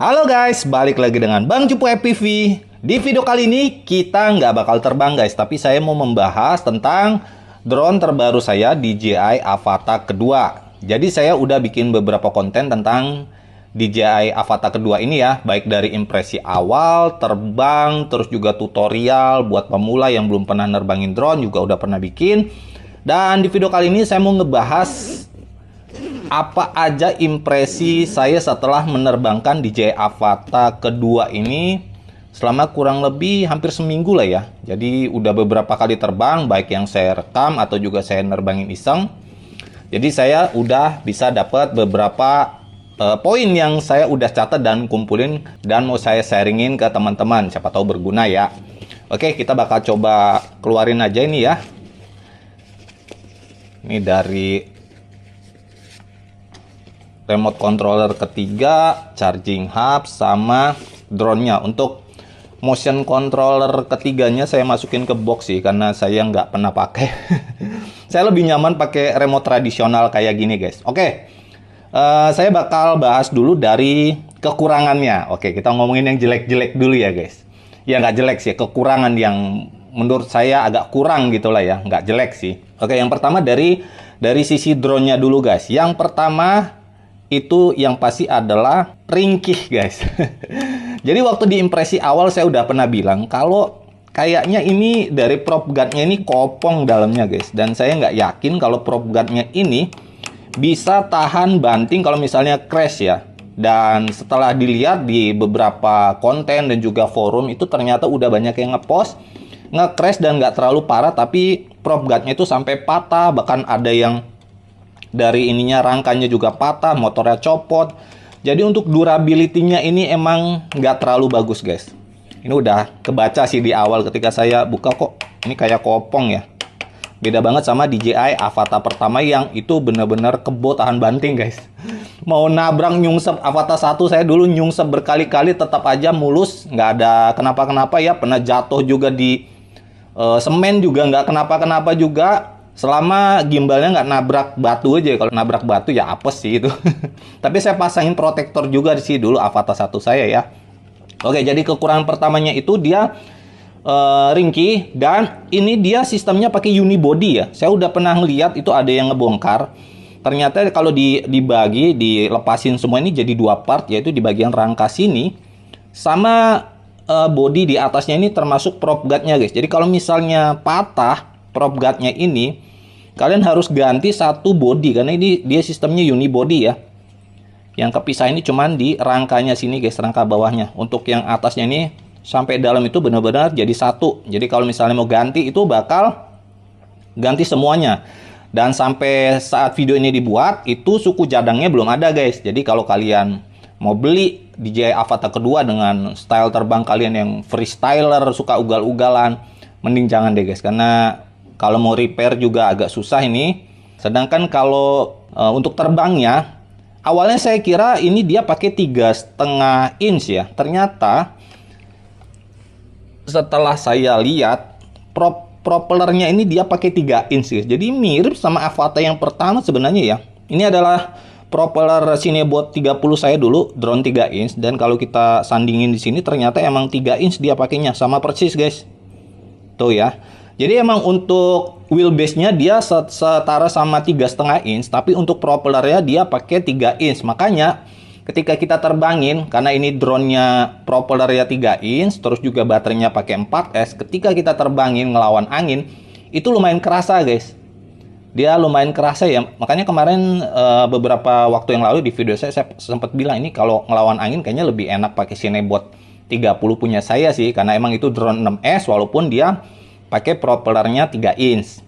Halo guys, balik lagi dengan Bang Cupu FPV. Di video kali ini kita nggak bakal terbang guys, tapi saya mau membahas tentang drone terbaru saya DJI Avata kedua. Jadi saya udah bikin beberapa konten tentang DJI Avata kedua ini ya, baik dari impresi awal, terbang, terus juga tutorial buat pemula yang belum pernah nerbangin drone juga udah pernah bikin. Dan di video kali ini saya mau ngebahas apa aja impresi saya setelah menerbangkan DJI Avata kedua ini selama kurang lebih hampir seminggu lah ya. Jadi udah beberapa kali terbang, baik yang saya rekam atau juga saya nerbangin iseng. Jadi saya udah bisa dapat beberapa poin yang saya udah catat dan kumpulin dan mau saya sharingin ke teman-teman, siapa tahu berguna ya. Oke, kita bakal coba keluarin aja ini ya. Ini dari remote controller ketiga, charging hub, sama drone-nya. Untuk motion controller ketiganya saya masukin ke box sih, karena saya nggak pernah pakai. Saya lebih nyaman pakai remote tradisional kayak gini guys. Oke, saya bakal bahas dulu dari kekurangannya. Oke, kita ngomongin yang jelek-jelek dulu ya guys. Ya nggak jelek sih, kekurangan yang menurut saya agak kurang gitulah ya, nggak jelek sih. Oke, yang pertama dari sisi drone-nya dulu guys. Yang pertama itu yang pasti adalah ringkih guys. Jadi waktu di impresi awal saya udah pernah bilang kalau kayaknya ini dari prop guard-nya ini kopong dalamnya guys. Dan saya nggak yakin kalau prop guard-nya ini bisa tahan banting kalau misalnya crash ya. Dan setelah dilihat di beberapa konten dan juga forum itu ternyata udah banyak yang ngepost nge-crash dan nggak terlalu parah, tapi prop guard-nya itu sampai patah, bahkan ada yang dari ininya rangkanya juga patah, motornya copot. Jadi untuk durability-nya ini emang nggak terlalu bagus guys. Ini udah kebaca sih di awal ketika saya buka, kok ini kayak kopong ya. Beda banget sama DJI Avata pertama yang itu bener-bener kebo tahan banting guys. Mau nabrak nyungsep Avata 1 saya dulu nyungsep berkali-kali tetap aja mulus, nggak ada kenapa-kenapa ya. Pernah jatuh juga di semen juga nggak kenapa-kenapa juga. Selama gimbalnya nggak nabrak batu aja. Kalau nabrak batu ya apes sih itu. Tapi saya pasangin protektor juga di sini dulu Avata 1 saya ya. Oke, jadi kekurangan pertamanya itu dia ringkih, dan ini dia sistemnya pakai unibody ya. Saya udah pernah ngeliat itu ada yang ngebongkar. Ternyata kalau dibagi, dilepasin semua ini jadi dua part, yaitu di bagian rangka sini sama body di atasnya ini termasuk prop guard-nya guys. Jadi kalau misalnya patah prop guard-nya ini, kalian harus ganti satu body karena ini dia sistemnya unibody ya. Yang kepisah ini cuman di rangkanya sini guys, rangka bawahnya. Untuk yang atasnya ini sampai dalam itu benar-benar jadi satu. Jadi kalau misalnya mau ganti itu bakal ganti semuanya. Dan sampai saat video ini dibuat itu suku cadangnya belum ada guys. Jadi kalau kalian mau beli DJI Avata kedua dengan style terbang kalian yang freestyler, suka ugal-ugalan, mending jangan deh guys, karena kalau mau repair juga agak susah ini. Sedangkan kalau untuk terbangnya, awalnya saya kira ini dia pakai 3,5 inch ya. Ternyata setelah saya lihat propellernya ini dia pakai 3 inch guys. Jadi mirip sama Avata yang pertama sebenarnya ya. Ini adalah propeller Cinebot 30 saya dulu, drone 3 inch. Dan kalau kita sandingin di sini ternyata emang 3 inch dia pakainya, sama persis guys. Tuh ya. Jadi emang untuk wheelbase-nya dia setara sama 3,5 inch, tapi untuk propellernya dia pakai 3 inch. Makanya ketika kita terbangin, karena ini drone-nya propellernya 3 inch, terus juga baterainya pakai 4S, ketika kita terbangin ngelawan angin, itu lumayan kerasa guys. Dia lumayan kerasa ya. Makanya kemarin beberapa waktu yang lalu di video saya sempat bilang ini kalau ngelawan angin kayaknya lebih enak pakai Cinebot 30 punya saya sih, karena emang itu drone 6S walaupun dia pakai propellernya 3 inch.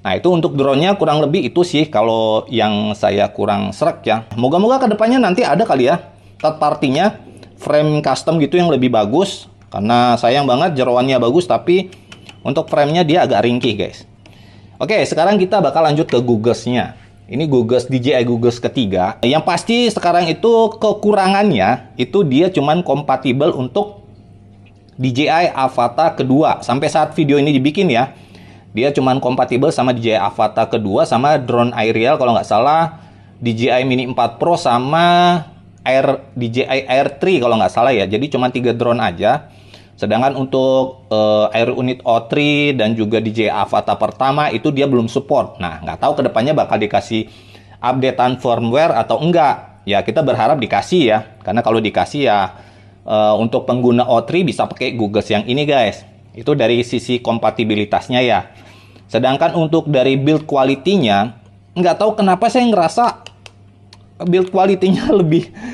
Nah itu untuk drone-nya kurang lebih itu sih kalau yang saya kurang srek ya. Moga-moga kedepannya nanti ada kali ya third party-nya, frame custom gitu yang lebih bagus. Karena sayang banget jeroannya bagus tapi untuk frame-nya dia agak ringkih guys. Oke, sekarang kita bakal lanjut ke Googles-nya. Ini Googles DJI Googles ketiga. Yang pasti sekarang itu kekurangannya itu dia cuman kompatibel untuk DJI Avata kedua. Sampai saat video ini dibikin ya, dia cuman kompatibel sama DJI Avata kedua sama drone aerial kalau nggak salah DJI Mini 4 Pro sama DJI Air 3 kalau nggak salah ya. Jadi cuma 3 drone aja. Sedangkan untuk Air Unit O3 dan juga DJI Avata pertama itu dia belum support. Nah, nggak tahu kedepannya bakal dikasih updatean firmware atau enggak. Ya, kita berharap dikasih ya. Karena kalau dikasih ya untuk pengguna O3 bisa pakai Google yang ini guys. Itu dari sisi kompatibilitasnya ya. Sedangkan untuk dari build quality-nya, nggak tahu kenapa saya ngerasa build quality-nya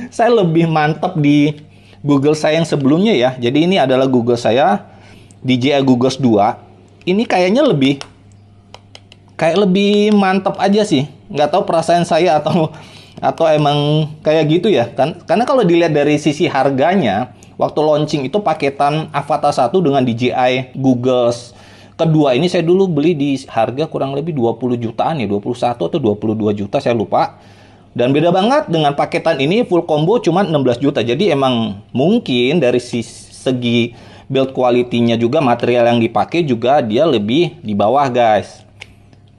saya lebih mantap di Google saya yang sebelumnya ya. Jadi ini adalah Google saya, DJI Google 2. Ini kayaknya lebih mantap aja sih. Nggak tahu perasaan saya atau emang kayak gitu ya. Karena kalau dilihat dari sisi harganya, waktu launching itu paketan Avata 1 dengan DJI Google kedua ini saya dulu beli di harga kurang lebih 20 jutaan ya, 21 atau 22 juta saya lupa. Dan beda banget dengan paketan ini full combo cuma 16 juta. Jadi emang mungkin dari segi build quality-nya juga material yang dipakai juga dia lebih di bawah guys.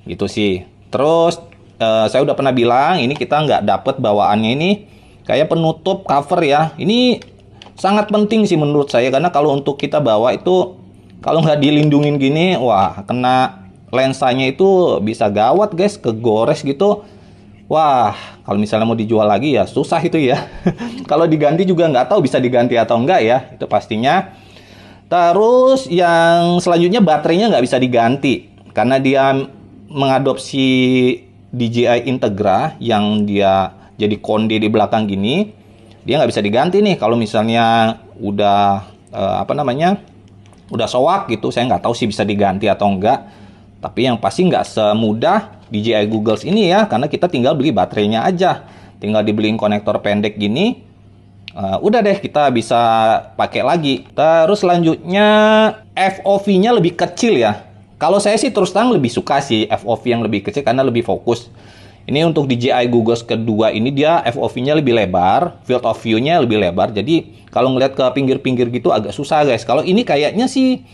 Gitu sih. Terus saya udah pernah bilang ini kita nggak dapet bawaannya ini kayak penutup cover ya. Ini sangat penting sih menurut saya karena kalau untuk kita bawa itu kalau nggak dilindungin gini, wah kena lensanya itu bisa gawat guys, kegores gitu. Wah, kalau misalnya mau dijual lagi ya susah itu ya. Kalau diganti juga nggak tahu bisa diganti atau enggak ya, itu pastinya. Terus yang selanjutnya baterainya nggak bisa diganti karena dia mengadopsi DJI Integra yang dia jadi konde di belakang gini. Dia nggak bisa diganti nih kalau misalnya udah udah soak gitu. Saya nggak tahu sih bisa diganti atau enggak. Tapi yang pasti nggak semudah DJI Google ini ya, karena kita tinggal beli baterainya aja, tinggal dibeliin konektor pendek gini, udah deh kita bisa pakai lagi. Terus selanjutnya FOV-nya lebih kecil ya. Kalau saya sih terus terang lebih suka sih FOV yang lebih kecil karena lebih fokus. Ini untuk DJI Google kedua ini dia FOV-nya lebih lebar, field of view-nya lebih lebar. Jadi kalau ngeliat ke pinggir-pinggir gitu agak susah guys. Kalau ini kayaknya sih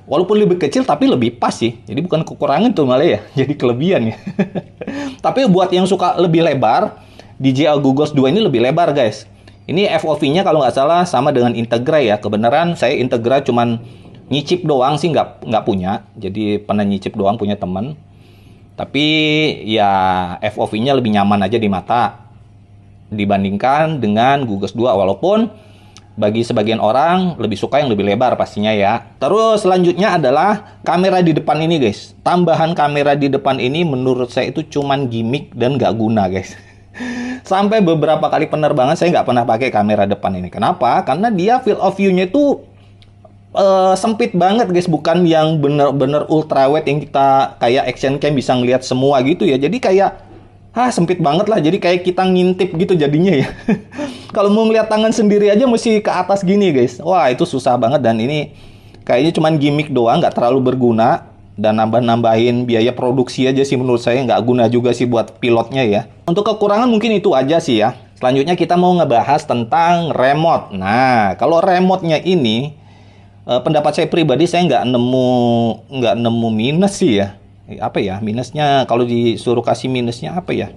walaupun lebih kecil tapi lebih pas sih. Jadi bukan kekurangan tuh malah ya, jadi kelebihan ya. Tapi buat yang suka lebih lebar, DJI Google 2 ini lebih lebar guys. Ini FOV-nya kalau nggak salah sama dengan Integra ya. Kebenaran saya Integra cuman nyicip doang sih, nggak punya. Jadi pernah nyicip doang punya teman. Tapi ya FOV-nya lebih nyaman aja di mata dibandingkan dengan Google 2 walaupun bagi sebagian orang lebih suka yang lebih lebar pastinya ya. Terus selanjutnya adalah kamera di depan ini guys. Tambahan kamera di depan ini menurut saya itu cuman gimmick dan nggak guna guys. Sampai beberapa kali penerbangan saya nggak pernah pakai kamera depan ini. Kenapa? Karena dia field of view-nya itu sempit banget guys. Bukan yang bener-bener ultra wide yang kita kayak action cam bisa ngelihat semua gitu ya. Jadi kayak sempit banget lah. Jadi kayak kita ngintip gitu jadinya ya. Kalau mau ngeliat tangan sendiri aja mesti ke atas gini guys. Wah itu susah banget dan ini kayaknya cuman gimmick doang, nggak terlalu berguna dan nambah-nambahin biaya produksi aja sih menurut saya, nggak guna juga sih buat pilotnya ya. Untuk kekurangan mungkin itu aja sih ya. Selanjutnya kita mau ngebahas tentang remote. Nah kalau remote-nya ini pendapat saya pribadi saya nggak nemu minus sih ya. Apa ya minusnya, kalau disuruh kasih minusnya apa ya?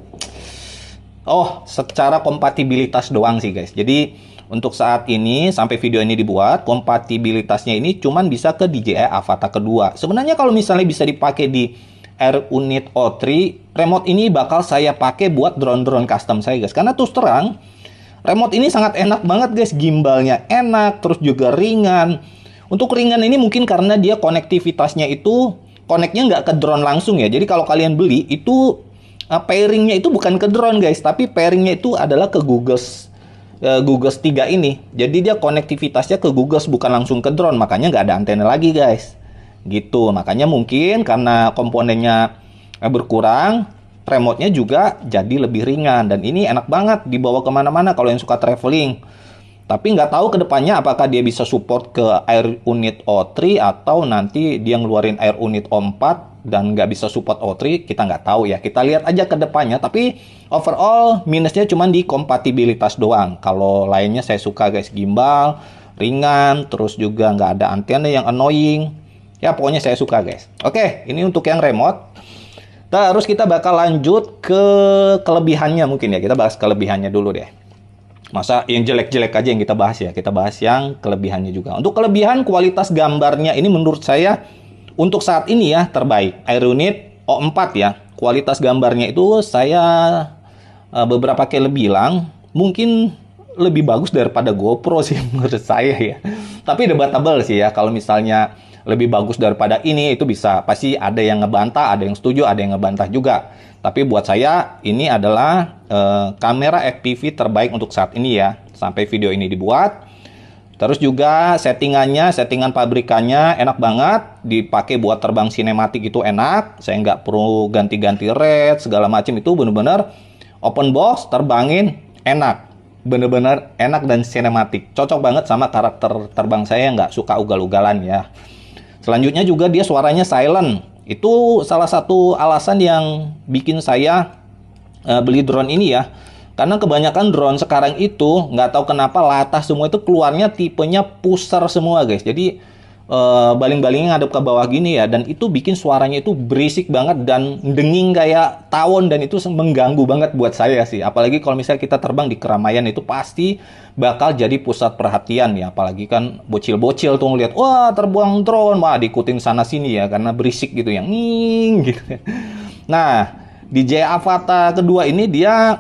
Oh, secara kompatibilitas doang sih guys. Jadi untuk saat ini sampai video ini dibuat, kompatibilitasnya ini cuman bisa ke DJI Avata kedua. Sebenarnya kalau misalnya bisa dipakai di Air Unit O3, remote ini bakal saya pakai buat drone-drone custom saya guys. Karena terus terang, remote ini sangat enak banget guys. Gimbalnya enak, terus juga ringan. Untuk ringan ini mungkin karena dia konektivitasnya itu koneknya nggak ke drone langsung ya. Jadi kalau kalian beli itu pairingnya itu bukan ke drone guys, tapi pairingnya itu adalah ke Google 3 ini. Jadi dia konektivitasnya ke Google bukan langsung ke drone, makanya nggak ada antena lagi guys. Gitu, makanya mungkin karena komponennya berkurang, remote-nya juga jadi lebih ringan. Dan ini enak banget dibawa kemana-mana kalau yang suka traveling. Tapi nggak tahu kedepannya apakah dia bisa support ke Air Unit O3 atau nanti dia ngeluarin Air Unit O4 dan nggak bisa support O3, kita nggak tahu ya. Kita lihat aja ke depannya. Tapi overall minusnya cuma di kompatibilitas doang. Kalau lainnya saya suka guys, gimbal, ringan, terus juga nggak ada antena yang annoying. Ya pokoknya saya suka guys. Oke, ini untuk yang remote. Terus kita bakal lanjut ke kelebihannya mungkin ya. Kita bahas kelebihannya dulu deh. Masa yang jelek-jelek aja yang kita bahas ya. Kita bahas yang kelebihannya juga. Untuk kelebihan, kualitas gambarnya ini menurut saya untuk saat ini ya terbaik. Aeronet O4 ya. Kualitas gambarnya itu saya beberapa kali bilang mungkin lebih bagus daripada GoPro sih menurut saya ya. Tapi debatable sih ya. Kalau misalnya lebih bagus daripada ini, itu bisa. Pasti ada yang ngebantah, ada yang setuju, ada yang ngebantah juga. Tapi buat saya, ini adalah kamera FPV terbaik untuk saat ini ya. Sampai video ini dibuat. Terus juga settingan pabrikannya enak banget. Dipakai buat terbang sinematik itu enak. Saya nggak perlu ganti-ganti red, segala macam itu bener-bener open box, terbangin, enak. Bener-bener enak dan sinematik. Cocok banget sama karakter terbang saya yang nggak suka ugal-ugalan ya. Selanjutnya juga dia suaranya silent. Itu salah satu alasan yang bikin saya beli drone ini ya. Karena kebanyakan drone sekarang itu nggak tahu kenapa latah semua itu keluarnya tipenya pusar semua guys. Jadi baling-balingnya ngadep ke bawah gini ya. Dan itu bikin suaranya itu berisik banget dan denging kayak tawon. Dan itu mengganggu banget buat saya sih. Apalagi kalau misalnya kita terbang di keramaian itu pasti bakal jadi pusat perhatian ya. Apalagi kan bocil-bocil tuh ngeliat, wah terbang drone, wah diikutin sana sini ya. Karena berisik gitu yang nging gitu. Nah, DJI Avata kedua ini dia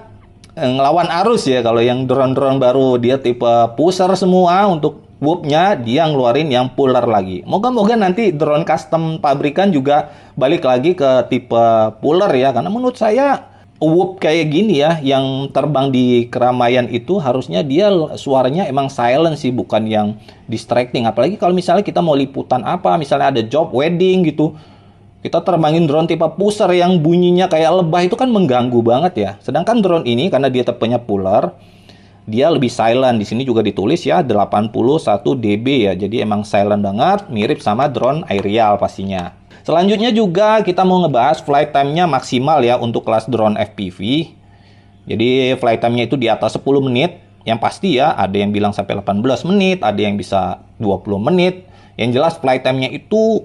ngelawan arus ya. Kalau yang drone-drone baru dia tipe pusar semua, untuk whoop-nya dia ngeluarin yang puller lagi. Moga-moga nanti drone custom pabrikan juga balik lagi ke tipe puller ya. Karena menurut saya whoop kayak gini ya, yang terbang di keramaian itu harusnya dia suaranya emang silent sih, bukan yang distracting. Apalagi kalau misalnya kita mau liputan apa, misalnya ada job wedding gitu, kita terbangin drone tipe pusar yang bunyinya kayak lebah, itu kan mengganggu banget ya. Sedangkan drone ini karena dia tipenya puller, dia lebih silent. Di sini juga ditulis ya 81 dB ya. Jadi emang silent banget, mirip sama drone aerial pastinya. Selanjutnya juga kita mau ngebahas flight time-nya maksimal ya untuk kelas drone FPV. Jadi flight time-nya itu di atas 10 menit. Yang pasti ya, ada yang bilang sampai 18 menit, ada yang bisa 20 menit. Yang jelas flight time-nya itu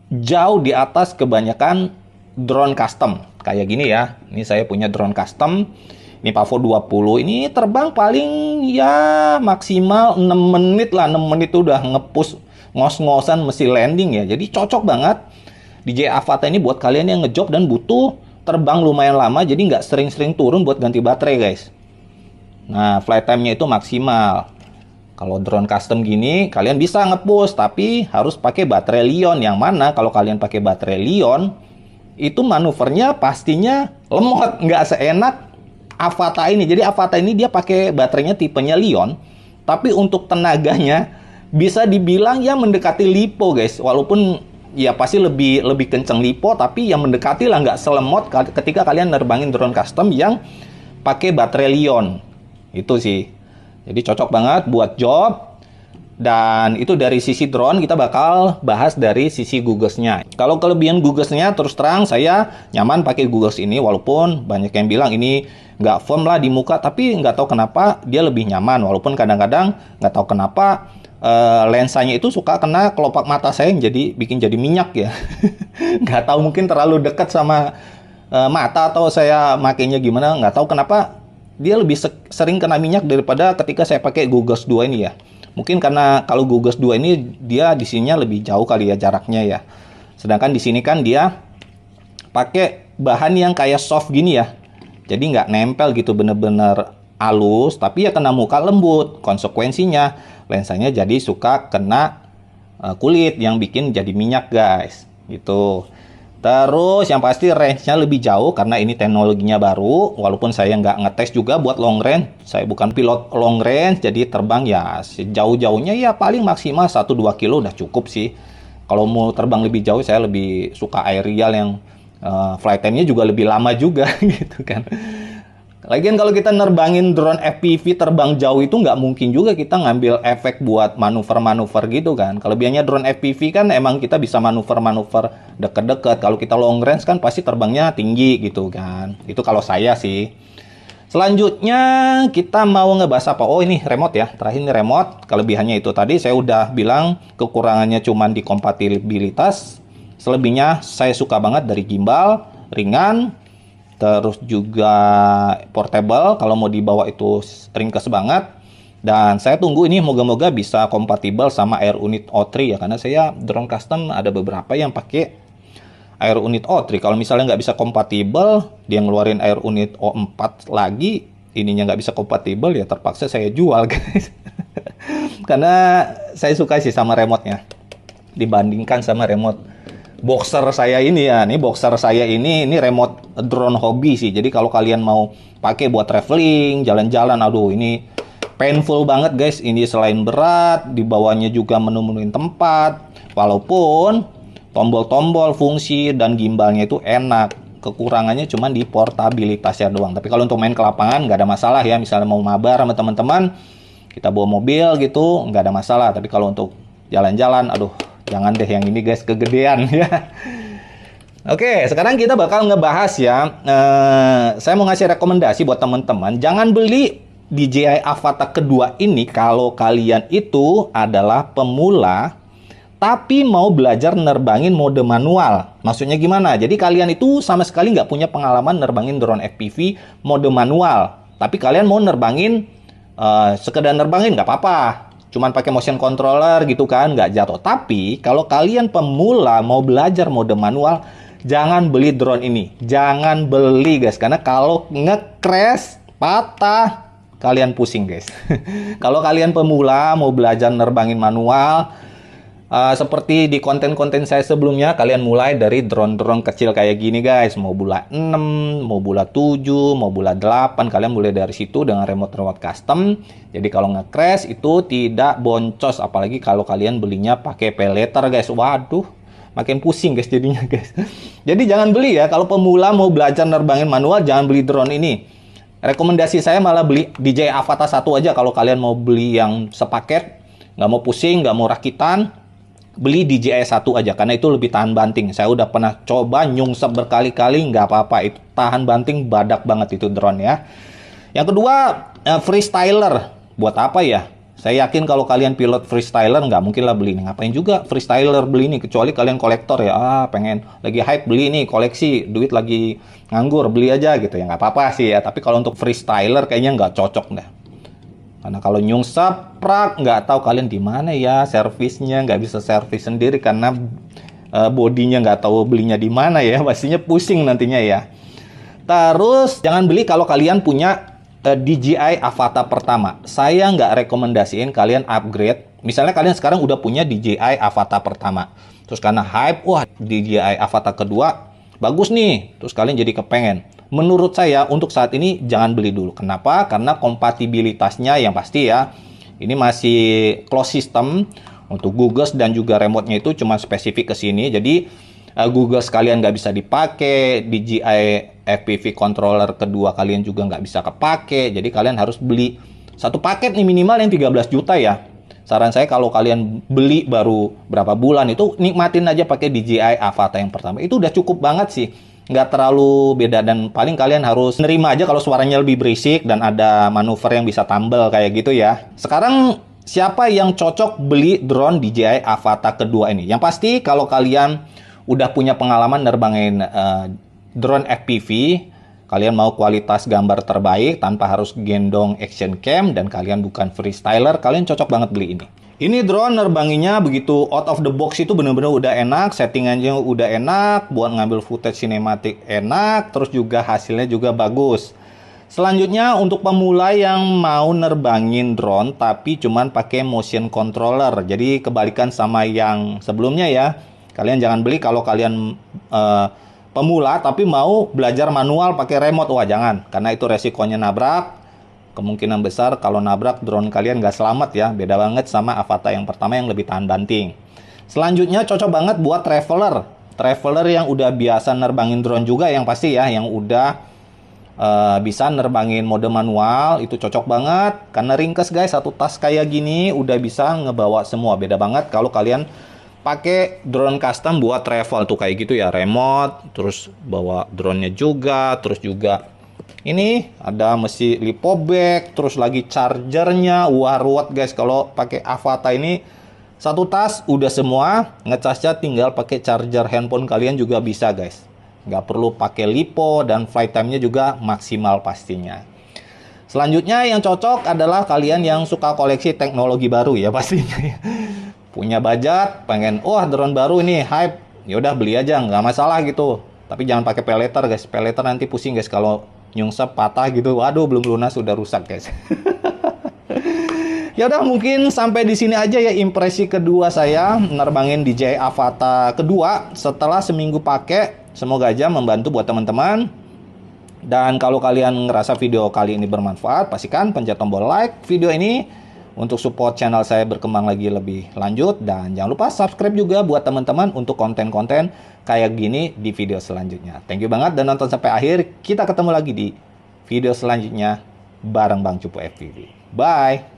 jauh di atas kebanyakan drone custom. Kayak gini ya. Ini saya punya drone custom. Ini Pavo 20. Ini terbang paling ya maksimal 6 menit lah. 6 menit udah nge-push ngos-ngosan mesti landing ya. Jadi cocok banget. DJI Avata ini buat kalian yang ngejob dan butuh terbang lumayan lama, jadi nggak sering-sering turun buat ganti baterai guys. Nah, flight time-nya itu maksimal. Kalau drone custom gini, kalian bisa nge-push, tapi harus pakai baterai Li-ion. Yang mana kalau kalian pakai baterai Li-ion, itu manuvernya pastinya lemot, nggak seenak Avata ini. Jadi Avata ini dia pakai baterainya tipenya Li-ion, tapi untuk tenaganya bisa dibilang ya mendekati LiPo guys. Walaupun ya pasti lebih kenceng LiPo, tapi yang mendekati lah, nggak selemot ketika kalian nerbangin drone custom yang pakai baterai Li-ion. Itu sih. Jadi cocok banget buat job. Dan itu dari sisi drone. Kita bakal bahas dari sisi googles-nya. Kalau kelebihan googles-nya, terus terang saya nyaman pakai googles ini. Walaupun banyak yang bilang ini nggak firm lah di muka, tapi nggak tahu kenapa dia lebih nyaman. Walaupun kadang-kadang nggak tahu kenapa lensanya itu suka kena kelopak mata saya, yang bikin jadi minyak ya. Nggak tahu, mungkin terlalu dekat sama mata atau saya makainya gimana, nggak tahu kenapa dia lebih sering kena minyak daripada ketika saya pakai Googles 2 ini ya. Mungkin karena kalau Googles 2 ini dia di sininya lebih jauh kali ya jaraknya ya. Sedangkan di sini kan dia pakai bahan yang kayak soft gini ya. Jadi nggak nempel gitu, bener-bener halus, tapi ya kena muka lembut. Konsekuensinya lensanya jadi suka kena kulit yang bikin jadi minyak guys. Gitu. Terus yang pasti range-nya lebih jauh karena ini teknologinya baru. Walaupun saya nggak ngetes juga buat long range. Saya bukan pilot long range, jadi terbang ya sejauh-jauhnya ya paling maksimal 1-2 kilo udah cukup sih. Kalau mau terbang lebih jauh saya lebih suka aerial yang flight time-nya juga lebih lama juga gitu kan. Lagian kalau kita nerbangin drone FPV terbang jauh itu nggak mungkin juga kita ngambil efek buat manuver-manuver gitu kan. Kelebihannya drone FPV kan emang kita bisa manuver-manuver deket-deket. Kalau kita long range kan pasti terbangnya tinggi gitu kan. Itu kalau saya sih. Selanjutnya kita mau ngebahas apa? Oh ini remote ya. Terakhir ini remote. Kelebihannya itu tadi saya udah bilang, kekurangannya cuman di kompatibilitas. Selebihnya saya suka banget dari gimbal. ringan, terus juga portable, kalau mau dibawa itu ringkes banget. Dan saya tunggu ini moga-moga bisa kompatibel sama Air Unit O3 ya, karena saya drone custom ada beberapa yang pakai Air Unit O3. Kalau misalnya nggak bisa kompatibel, dia ngeluarin Air Unit O4 lagi, ininya nggak bisa kompatibel, ya terpaksa saya jual guys. Karena saya suka sih sama remote-nya dibandingkan sama remote boxer saya ini ya. Nih boxer saya ini remote drone hobi sih. Jadi kalau kalian mau pakai buat traveling, jalan-jalan, aduh ini painful banget guys. Ini selain berat, dibawanya juga menu-menuin tempat. Walaupun tombol-tombol, fungsi, dan gimbalnya itu enak. Kekurangannya cuma di portabilitasnya doang. Tapi kalau untuk main ke lapangan nggak ada masalah ya. Misalnya mau mabar sama teman-teman, kita bawa mobil gitu, nggak ada masalah. Tapi kalau untuk jalan-jalan, aduh, jangan deh yang ini guys, kegedean ya. Oke, sekarang kita bakal ngebahas ya. Saya mau ngasih rekomendasi buat teman-teman. Jangan beli DJI Avata kedua ini kalau kalian itu adalah pemula, tapi mau belajar nerbangin mode manual. Maksudnya gimana? Jadi kalian itu sama sekali nggak punya pengalaman nerbangin drone FPV mode manual. Tapi kalian mau nerbangin, sekedar nerbangin nggak apa-apa. Cuman pakai motion controller gitu kan, nggak jatuh. Tapi kalau kalian pemula mau belajar mode manual, jangan beli drone ini. Jangan beli guys, karena kalau nge-crash, patah, kalian pusing guys. Kalau kalian pemula mau belajar nerbangin manual, seperti di konten-konten saya sebelumnya, kalian mulai dari drone-drone kecil kayak gini guys. Mau Bula 6, mau Bula 7, mau Bula 8, kalian mulai dari situ dengan remote custom. Jadi kalau nge-crash itu tidak boncos, apalagi kalau kalian belinya pakai pay later guys. Waduh, makin pusing guys jadinya guys. Jadi jangan beli ya, kalau pemula mau belajar nerbangin manual, jangan beli drone ini. Rekomendasi saya malah beli DJI Avata 1 aja kalau kalian mau beli yang sepaket, nggak mau pusing, nggak mau rakitan, beli DJI 1 aja, karena itu lebih tahan banting. Saya udah pernah coba nyungsep berkali-kali, nggak apa-apa, itu tahan banting badak banget itu drone ya. Yang kedua, freestyler. Buat apa ya? Saya yakin kalau kalian pilot freestyler nggak mungkin lah beli ini. Ngapain juga freestyler beli ini, kecuali kalian kolektor ya. Pengen lagi hype beli ini, koleksi, duit lagi nganggur, beli aja gitu ya. Nggak apa-apa sih ya. Tapi kalau untuk freestyler kayaknya nggak cocok deh. Karena kalau nyungsep, nggak tahu kalian di mana ya servisnya, nggak bisa servis sendiri karena bodinya nggak tahu belinya di mana ya. Pastinya pusing nantinya ya. Terus jangan beli kalau kalian punya DJI Avata pertama. Saya nggak rekomendasiin kalian upgrade. Misalnya kalian sekarang udah punya DJI Avata pertama, terus karena hype, wah DJI Avata kedua bagus nih, terus kalian jadi kepengen. Menurut saya untuk saat ini jangan beli dulu. Kenapa? Karena kompatibilitasnya yang pasti ya, ini masih closed system. Untuk Google dan juga remote-nya itu cuma spesifik ke sini. Jadi Google sekalian nggak bisa dipakai, DJI FPV controller kedua kalian juga nggak bisa kepake. Jadi kalian harus beli satu paket nih minimal yang 13 juta ya. Saran saya kalau kalian beli baru berapa bulan itu nikmatin aja pakai DJI Avata yang pertama. Itu udah cukup banget sih. Nggak terlalu beda, dan paling kalian harus nerima aja kalau suaranya lebih berisik dan ada manuver yang bisa tumble kayak gitu ya. Sekarang siapa yang cocok beli drone DJI Avata kedua ini? Yang pasti kalau kalian udah punya pengalaman nerbangin drone FPV, kalian mau kualitas gambar terbaik tanpa harus gendong action cam, dan kalian bukan freestyler, kalian cocok banget beli ini. Ini drone nerbanginnya begitu out of the box itu bener-bener udah enak, settingannya udah enak, buat ngambil footage sinematik enak, terus juga hasilnya juga bagus. Selanjutnya untuk pemula yang mau nerbangin drone tapi cuman pakai motion controller. Jadi kebalikan sama yang sebelumnya ya. Kalian jangan beli kalau kalian pemula tapi mau belajar manual pakai remote. Wah jangan, karena itu resikonya nabrak. Kemungkinan besar kalau nabrak drone kalian nggak selamat ya. Beda banget sama Avata yang pertama yang lebih tahan banting. Selanjutnya cocok banget buat traveler. Traveler yang udah biasa nerbangin drone juga yang pasti ya. Yang udah bisa nerbangin mode manual, itu cocok banget. Karena ringkes guys, satu tas kayak gini udah bisa ngebawa semua. Beda banget kalau kalian pakai drone custom buat travel tuh kayak gitu ya, remote, terus bawa drone-nya juga, terus juga ini ada mesin lipo bag, terus lagi chargernya. Wah ruwet guys kalau pakai Avata ini. Satu tas udah semua, ngecasnya tinggal pakai charger handphone kalian juga bisa guys. nggak perlu pakai lipo, dan flight time-nya juga maksimal pastinya. Selanjutnya yang cocok adalah kalian yang suka koleksi teknologi baru ya pastinya. Punya budget, pengen, wah drone baru ini hype, ya udah beli aja, nggak masalah gitu. Tapi jangan pakai pay later guys, pay later nanti pusing guys kalau nyungsep patah gitu. Waduh, belum lunas sudah rusak guys. Ya udah, mungkin sampai di sini aja ya impresi kedua saya nerbangin DJI Avata kedua setelah seminggu pakai. Semoga aja membantu buat teman-teman. Dan kalau kalian ngerasa video kali ini bermanfaat, pastikan pencet tombol like video ini untuk support channel saya berkembang lagi lebih lanjut. Dan jangan lupa subscribe juga buat teman-teman untuk konten-konten kayak gini di video selanjutnya. Thank you banget dan nonton sampai akhir. Kita ketemu lagi di video selanjutnya bareng Bang Cupu FPV. Bye!